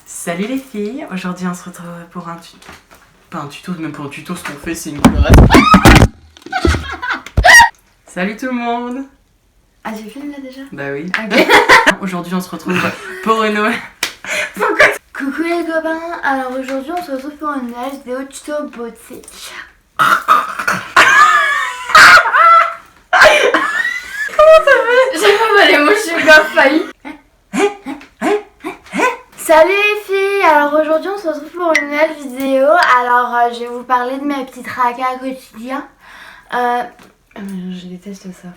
Salut les filles, aujourd'hui on se retrouve pour un tuto. Pas un tuto, même pas un tuto, ce qu'on fait c'est une coloration. Salut tout le monde. Ah, j'ai filmé là déjà? Bah oui. Ok. Aujourd'hui on se retrouve pour une Noël. Coucou les copains, alors aujourd'hui on se retrouve pour une nouvelle vidéo tuto beauté. Comment ça fait? J'ai pas mal les mots, je suis grave failli. Salut les filles, alors aujourd'hui on se retrouve pour une nouvelle vidéo. Alors je vais vous parler de mes petits tracas quotidiens. Je déteste ça.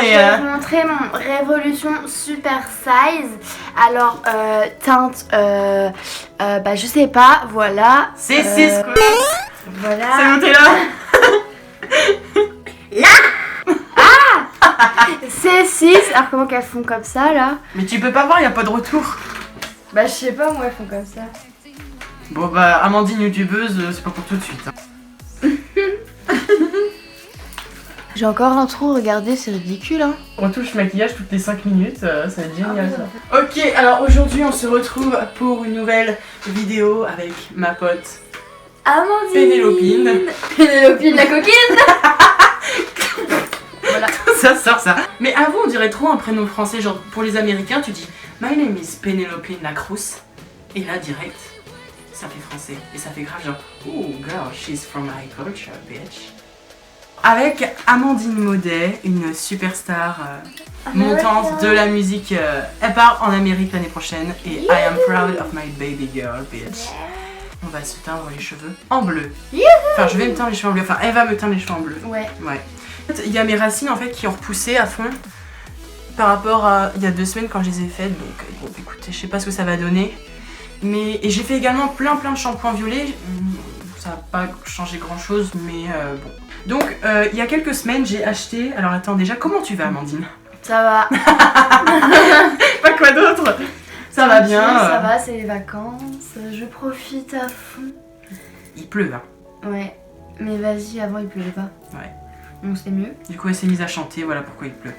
Je vais vous montrer mon Révolution Super Size. Alors teinte bah je sais pas, voilà. C'est 6 Voilà. C'est monté là. Là. Ah. C'est 6. Alors comment qu'elles font comme ça là? Mais tu peux pas voir, y a pas de retour. Bah je sais pas, moi elles font comme ça. Bon bah Amandine youtubeuse, c'est pas pour tout de suite. J'ai encore un trou, regardez, c'est ridicule hein. Retouche maquillage toutes les 5 minutes, ça va être génial ça. Ok, alors aujourd'hui on se retrouve pour une nouvelle vidéo avec ma pote Amandine. Pénélopine. Pénélopine la coquine. Voilà. Ça sort ça. Mais avant on dirait trop un prénom français, genre pour les Américains tu dis My name is Pénélopine Lacrousse. Et là direct, ça fait français. Et ça fait grave genre Oh girl, she's from my culture, bitch. Avec Amandine Maudet, une superstar montante de la musique. Elle part en Amérique l'année prochaine et I am proud of my baby girl, bitch. On va se teindre les cheveux en bleu. Enfin, je vais me teindre les cheveux en bleu. Enfin, elle va me teindre les cheveux en bleu. Ouais. Ouais. Il y a mes racines en fait qui ont repoussé à fond par rapport à il y a 2 semaines quand je les ai faites. Donc, bon, écoutez, je sais pas ce que ça va donner. Mais et j'ai fait également plein de shampoings violets. Ça n'a pas changé grand chose, mais bon. Donc, il y a quelques semaines, j'ai acheté. Alors, attends, déjà, comment tu vas, Amandine? Ça va. Pas quoi d'autre? Ça va bien. Ça va, c'est les vacances. Je profite à fond. Il pleut, hein. Ouais. Mais vas-y, avant il pleuvait pas. Ouais. Donc c'est mieux. Du coup, elle s'est mise à chanter, voilà pourquoi il pleut.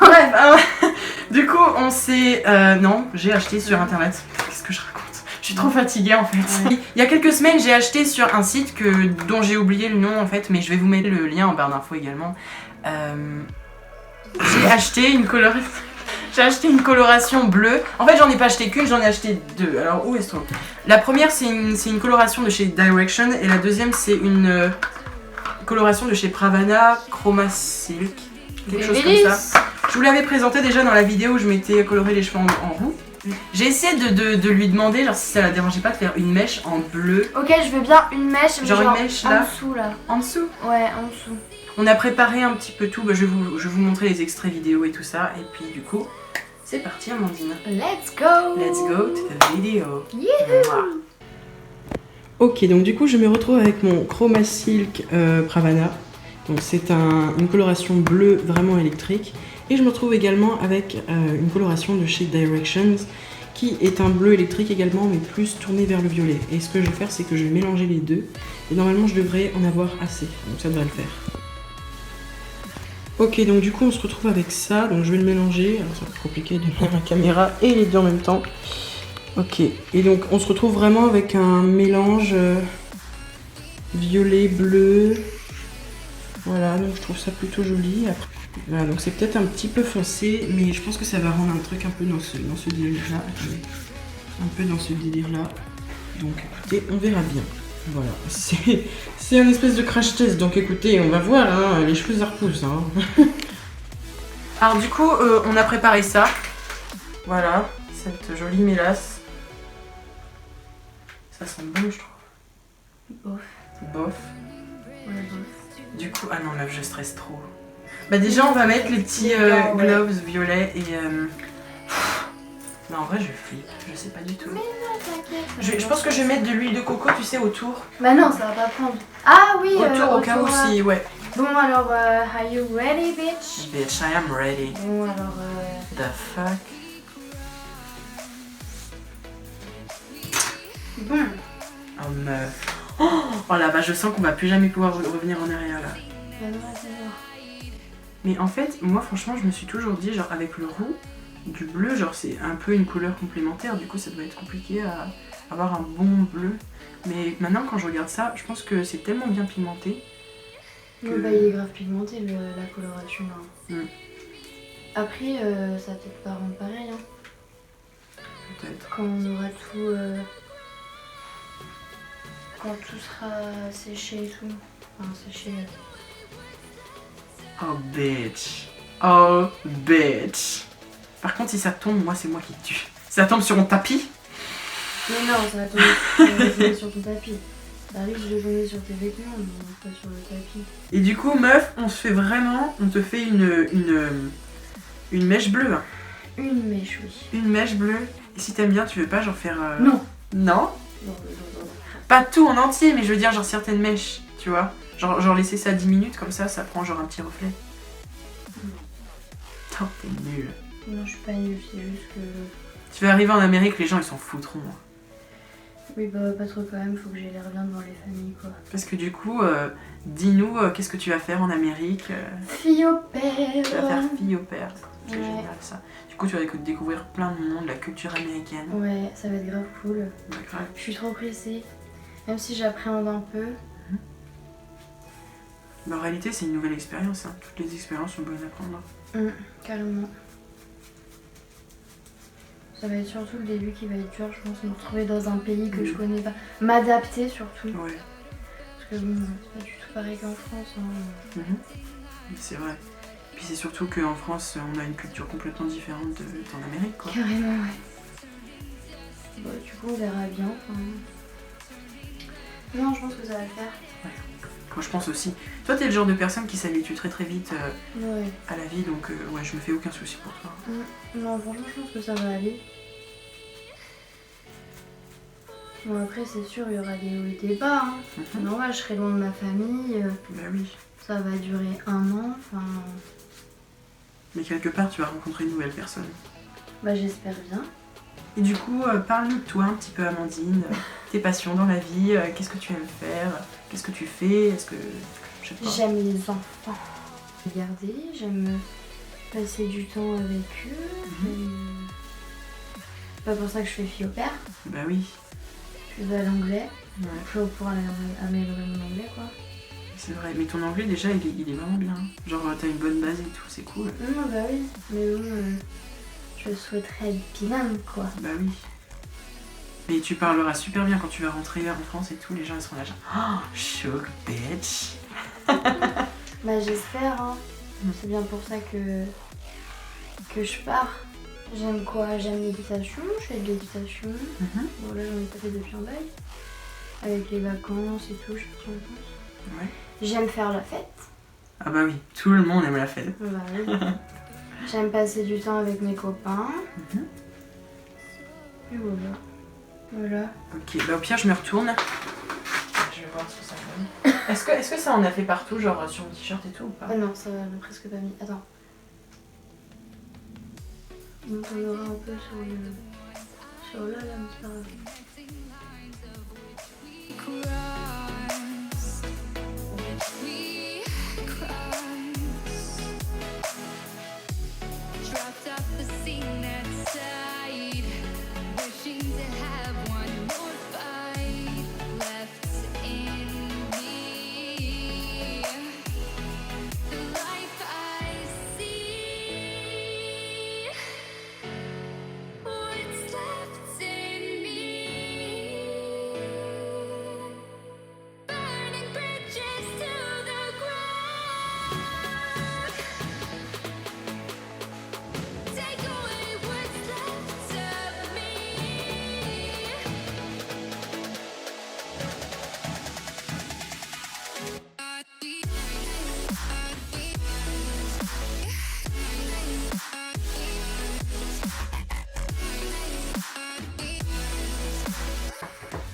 Bref, du coup, on s'est. Non, j'ai acheté sur internet. Qu'est-ce que je raconte? Je suis trop fatiguée en fait. Ouais. Il y a quelques semaines, j'ai acheté sur un site dont j'ai oublié le nom en fait, mais je vais vous mettre le lien en barre d'infos également. J'ai acheté une coloration. J'ai acheté une coloration bleue. En fait, j'en ai pas acheté qu'une, j'en ai acheté 2. Alors, où est-ce que la première, c'est une coloration de chez Direction et la deuxième, c'est une coloration de chez Pravana Chroma Silk. Quelque chose comme ça. Je vous l'avais présenté déjà dans la vidéo où je m'étais coloré les cheveux en roux. J'ai essayé de lui demander genre si ça la dérangeait pas de faire une mèche en bleu. Ok, je veux bien une mèche, mais genre une mèche là. En dessous là. En dessous? Ouais, en dessous. On a préparé un petit peu tout, bah, je vais vous montrer les extraits vidéo et tout ça. Et puis du coup, c'est parti Amandine. Let's go. Let's go to the video. Youhou. Ok, donc du coup je me retrouve avec mon Chroma Silk Pravana. Donc c'est une coloration bleue vraiment électrique. Et je me retrouve également avec une coloration de chez Directions qui est un bleu électrique également mais plus tourné vers le violet. Et ce que je vais faire c'est que je vais mélanger les deux et normalement je devrais en avoir assez, donc ça devrait le faire. Ok, donc du coup on se retrouve avec ça, donc je vais le mélanger, alors ça va être compliqué de mettre la caméra et les deux en même temps. Ok, et donc on se retrouve vraiment avec un mélange violet, bleu. Voilà, donc je trouve ça plutôt joli. Après, voilà, donc c'est peut-être un petit peu foncé, mais je pense que ça va rendre un truc un peu dans ce délire-là. Un peu dans ce délire-là. Donc écoutez, on verra bien. Voilà, c'est un espèce de crash test, donc écoutez, on va voir, hein, les cheveux ça repousse. Hein. Alors du coup, on a préparé ça. Voilà, cette jolie mélasse. Ça sent bon, je trouve. Bof. Bof. Ouais, bof. Du coup, ah non meuf, je stresse trop. Bah déjà on va mettre les petits gloves violets et non en vrai je flippe, je sais pas du tout. Mais non, t'inquiète. Je pense que je vais mettre de l'huile de coco tu sais autour. Bah non, ça va pas prendre. Ah oui, autour au cas où si, ouais. Bon alors, are you ready bitch? Bitch, I am ready. Bon alors, The fuck? Bon. Oh meuf. Oh là bah je sens qu'on va plus jamais pouvoir revenir en arrière là. Bah non, c'est bon. Mais en fait, moi franchement, je me suis toujours dit, genre avec le roux, du bleu, genre c'est un peu une couleur complémentaire, du coup ça doit être compliqué à avoir un bon bleu. Mais maintenant quand je regarde ça, je pense que c'est tellement bien pigmenté. Que... Non, bah il est grave pigmenté la coloration là. Mm. Après, ça va peut-être pas rendre pareil. Hein. Peut-être. Quand on aura tout. Quand tout sera séché et tout. Enfin, séché. Oh bitch. Oh bitch. Par contre, si ça tombe, moi c'est moi qui te tue. Si ça tombe sur mon tapis. Mais non, ça va tomber sur ton tapis. Ça risque de tomber sur tes vêtements, mais pas sur le tapis. Et du coup, meuf, on se fait vraiment. On te fait une mèche bleue. Hein. Une mèche, oui. Une mèche bleue. Et si t'aimes bien, tu veux pas genre faire. Non. Non. Non. Pas tout en entier, mais je veux dire genre certaines mèches, tu vois. Genre laisser ça 10 minutes, comme ça prend genre un petit reflet. Putain, t'es nulle. Non, je suis pas nulle, c'est juste que... Tu vas arriver en Amérique, les gens ils s'en foutront. Oui, bah pas trop quand même, faut que j'ai l'air bien devant les familles, quoi. Parce que du coup, dis-nous, qu'est-ce que tu vas faire en Amérique Fille au Tu vas faire père. fille au père. C'est Ouais. génial ça. Du coup, tu vas découvrir plein de monde, la culture américaine. Ouais, ça va être grave cool. Ouais, grave. Je suis trop pressée. Même si j'appréhende un peu. Mais en réalité, c'est une nouvelle expérience. Hein. Toutes les expériences sont bonnes à prendre. Carrément. Ça va être surtout le début qui va être dur, je pense, me retrouver dans un pays que je connais pas. M'adapter surtout. Ouais. Parce que bon, c'est pas du tout pareil qu'en France. Hein. C'est vrai. Puis c'est surtout qu'en France, on a une culture complètement différente d'en Amérique, quoi. Carrément, ouais. Bon, du coup, on verra bien. Enfin... Non, je pense que ça va le faire. Ouais. Moi, je pense aussi. Toi, t'es le genre de personne qui s'habitue très très vite Ouais. à la vie, donc ouais, je me fais aucun souci pour toi. Non, franchement, je pense que ça va aller. Bon, après, c'est sûr, il y aura des hauts et des bas. Hein. C'est normal, je serai loin de ma famille. Bah oui. Ça va durer 1 an. Enfin... Mais quelque part, tu vas rencontrer une nouvelle personne. Bah, j'espère bien. Et du coup, parle-nous de toi un petit peu, Amandine. Tes passions dans la vie, qu'est-ce que tu aimes faire, qu'est-ce que tu fais, est-ce que... Je sais pas. J'aime les enfants. Regarder, j'aime passer du temps avec eux. C'est pas pour ça que je fais fille au père. Bah oui. Je vais à l'anglais. Ouais. Je vais pouvoir améliorer mon anglais, quoi. C'est vrai, mais ton anglais déjà il est vraiment bien. Genre t'as une bonne base et tout, c'est cool. Non, bah oui, mais bon, je souhaiterais être bilingue, quoi. Bah oui. Mais tu parleras super bien quand tu vas rentrer en France et tout, les gens ils seront là genre oh, choc bitch. Bah j'espère, hein. C'est bien pour ça que je pars. J'aime quoi? J'aime l'équitation, je fais de l'équitation. Bon là j'en ai pas fait depuis un bail. Avec les vacances et tout, je suis partie en vacances. Ouais. J'aime faire la fête. Ah bah oui, tout le monde aime la fête. Bah oui. J'aime passer du temps avec mes copains. Et voilà. Voilà. Ok, bah au pire je me retourne. Je vais voir ce que ça donne. Est-ce que ça en a fait partout, genre sur le t-shirt et tout ou pas? Ah non, ça n'a presque pas mis. Attends. Donc on aura un peu sur là, mais c'est pas grave.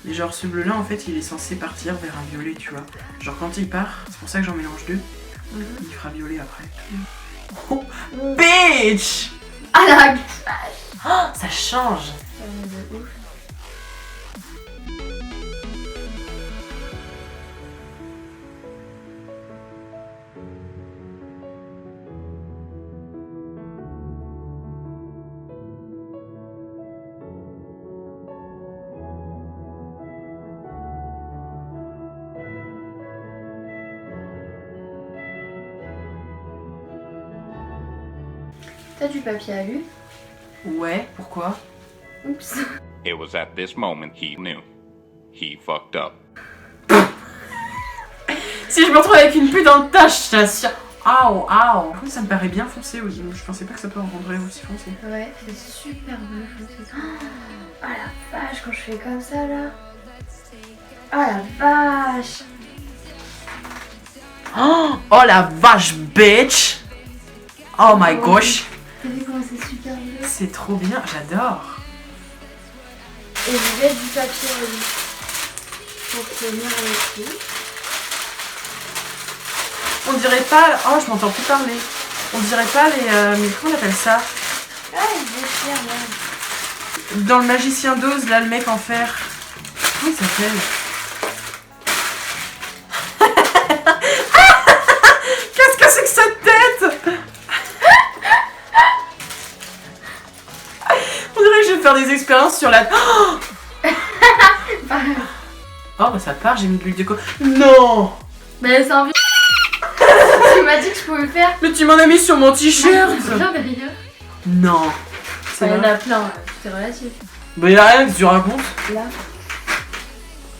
Et genre ce bleu là en fait il est censé partir vers un violet, tu vois. Genre quand il part, c'est pour ça que j'en mélange deux, il fera violet après. Oh, bitch! Ah la oh, ça change! de ouf. T'as du papier alu? Ouais, pourquoi? Oups. It was at this moment he knew. He fucked up. Si je me retrouve avec une putain de tache, je t'assure. Aouh, aouh. Ça me paraît bien foncé aussi. Je pensais pas que ça peut rendre aussi foncé. Ouais, c'est super bleu foncé. Oh la vache, quand je fais comme ça là. Oh la vache. Oh la vache, bitch. Oh my gosh. T'as vu comment c'est super bleu? C'est trop bien, j'adore. Et je vais du papier alu pour tenir le tout. On dirait pas... Oh, je m'entends plus parler. On dirait pas les... mais comment on appelle ça? Ah, il déchire là. Dans le Magicien d'Oz, là, le mec en fer. Comment il s'appelle? Qu'est-ce que c'est que cette tête? On dirait que je vais faire des expériences sur la... Oh, bah ça part, j'ai mis de l'huile de coco. Non! Mais c'est envie. Tu m'as dit que je pouvais le faire. Mais tu m'en as mis sur mon t-shirt! Plein derrière. Non! Il y en a plein, c'est relatif. Bah y'a rien que tu racontes. Là.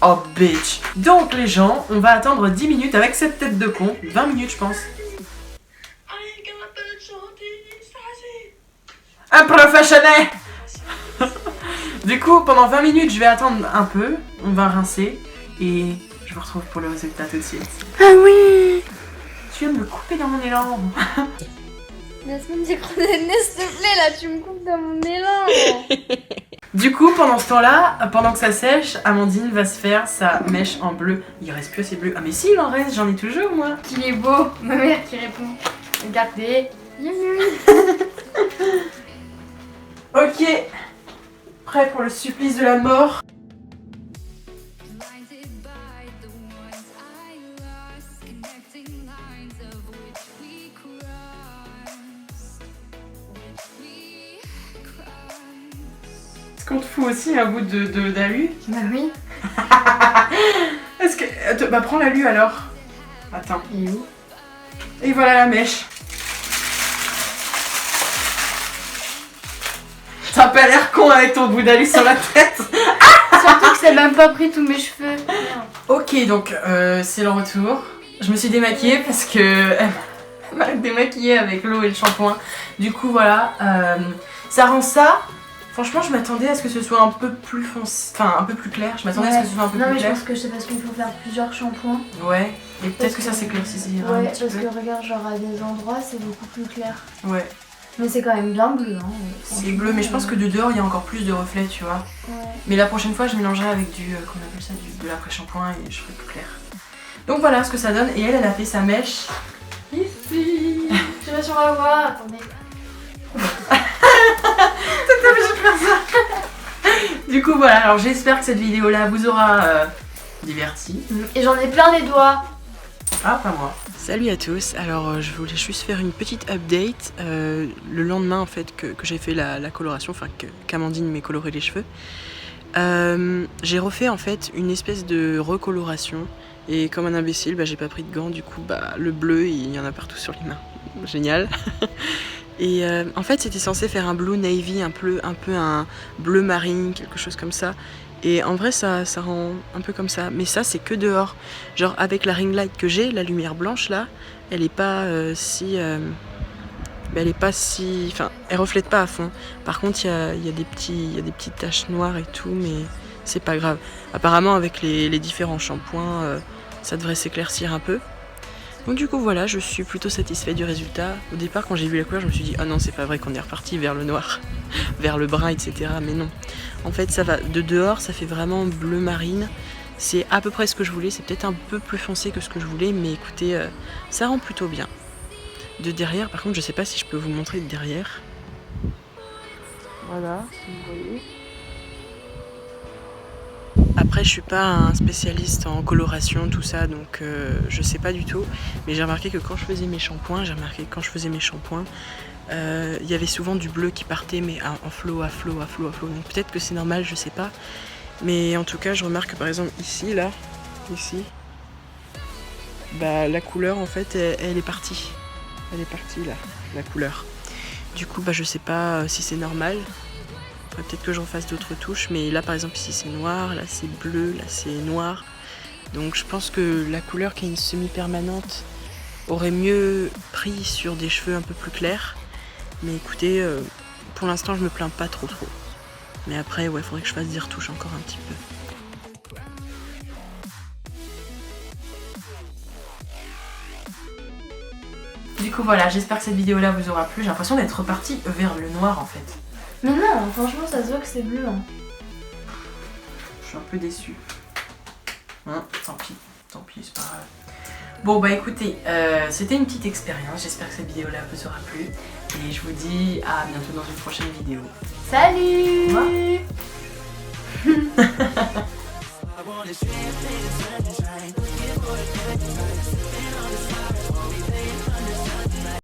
Oh bitch. Donc les gens, on va attendre 10 minutes avec cette tête de con. 20 minutes je pense. Un professionnel. Du coup, pendant 20 minutes, je vais attendre un peu. On va rincer. Et je vous retrouve pour le résultat tout de suite. Ah oui. Tu viens de me couper dans mon élan. Laisse-moi me décroner, s'il te plaît, là, tu me coupes dans mon élan. Du coup, pendant ce temps-là, pendant que ça sèche, Amandine va se faire sa mèche en bleu. Il reste plus assez bleu. Ah mais si, il en reste, j'en ai toujours moi. Qu'il est beau, ma mère qui répond. Regardez. Ok. Prêt pour le supplice de la mort. Est-ce qu'on te fout aussi un bout d'alu? Bah oui. Est-ce que... Bah prends l'alu alors. Attends. Il est où? Et voilà la mèche. T'as pas l'air con avec ton bout d'alu sur la tête. Surtout que ça m'a même pas pris tous mes cheveux. Ok, donc c'est le retour. Je me suis démaquillée parce que elle m'a démaquillée avec l'eau et le shampoing. Du coup voilà, ça rend ça. Franchement, je m'attendais à ce que ce soit un peu plus foncé, enfin un peu plus clair. Je m'attendais à ce que ce soit un peu non, plus mais clair. je pense que c'est parce qu'il faut faire plusieurs shampoings. Ouais. Et peut-être que ça s'éclaircira Ouais, un petit parce peu. que regarde, genre à des endroits c'est beaucoup plus clair. Ouais. Mais c'est quand même bien bleu, hein. C'est bleu, mais je pense que de dehors il y a encore plus de reflets, tu vois. Ouais. Mais la prochaine fois, je mélangerai avec du, comment on appelle ça, de l'après-shampoing et je ferai plus clair. Donc voilà ce que ça donne. Et elle a fait sa mèche ici. Je sais pas si on va voir, attendez. T'es obligée de faire ça. Du coup voilà, alors j'espère que cette vidéo là vous aura diverti. Et j'en ai plein les doigts. Ah, pas moi. Salut à tous, alors je voulais juste faire une petite update. Le lendemain en fait que j'ai fait la coloration, enfin qu'Amandine m'ait coloré les cheveux, j'ai refait en fait une espèce de recoloration et comme un imbécile, j'ai pas pris de gants, du coup le bleu il y en a partout sur les mains. Génial. Et en fait c'était censé faire un blue navy, un peu un bleu marine, quelque chose comme ça. Et en vrai ça rend un peu comme ça, mais ça c'est que dehors. Genre avec la ring light que j'ai, la lumière blanche là, elle est pas elle est pas si... Enfin, elle reflète pas à fond. Par contre il y a des petites taches noires et tout, mais c'est pas grave. Apparemment avec les différents shampoings, ça devrait s'éclaircir un peu. Donc du coup voilà, je suis plutôt satisfait du résultat. Au départ quand j'ai vu la couleur je me suis dit ah non c'est pas vrai qu'on est reparti vers le noir, vers le brun etc. Mais non, en fait ça va, de dehors ça fait vraiment bleu marine. C'est à peu près ce que je voulais, c'est peut-être un peu plus foncé que ce que je voulais, mais écoutez, ça rend plutôt bien. De derrière par contre je sais pas si je peux vous montrer de derrière. Voilà, si vous voyez. Après je suis pas un spécialiste en coloration tout ça donc je sais pas du tout, mais j'ai remarqué que quand je faisais mes shampoings, il y avait souvent du bleu qui partait mais en flot, donc peut-être que c'est normal, je sais pas, mais en tout cas je remarque que par exemple ici la couleur en fait elle est partie là, la couleur. Du coup, bah, je sais pas si c'est normal. Peut-être que j'en fasse d'autres touches, mais là par exemple ici c'est noir, là c'est bleu, là c'est noir. Donc je pense que la couleur qui est une semi-permanente aurait mieux pris sur des cheveux un peu plus clairs. Mais écoutez, pour l'instant je me plains pas trop. Mais après, ouais, faudrait que je fasse des retouches encore un petit peu. Du coup voilà, j'espère que cette vidéo là vous aura plu. J'ai l'impression d'être repartie vers le noir en fait. Mais non, franchement ça se voit que c'est bleu. Hein. Je suis un peu déçue. Tant pis, c'est pas grave. Bon bah écoutez, c'était une petite expérience. J'espère que cette vidéo là vous aura plu. Et je vous dis à bientôt dans une prochaine vidéo. Salut. Au revoir.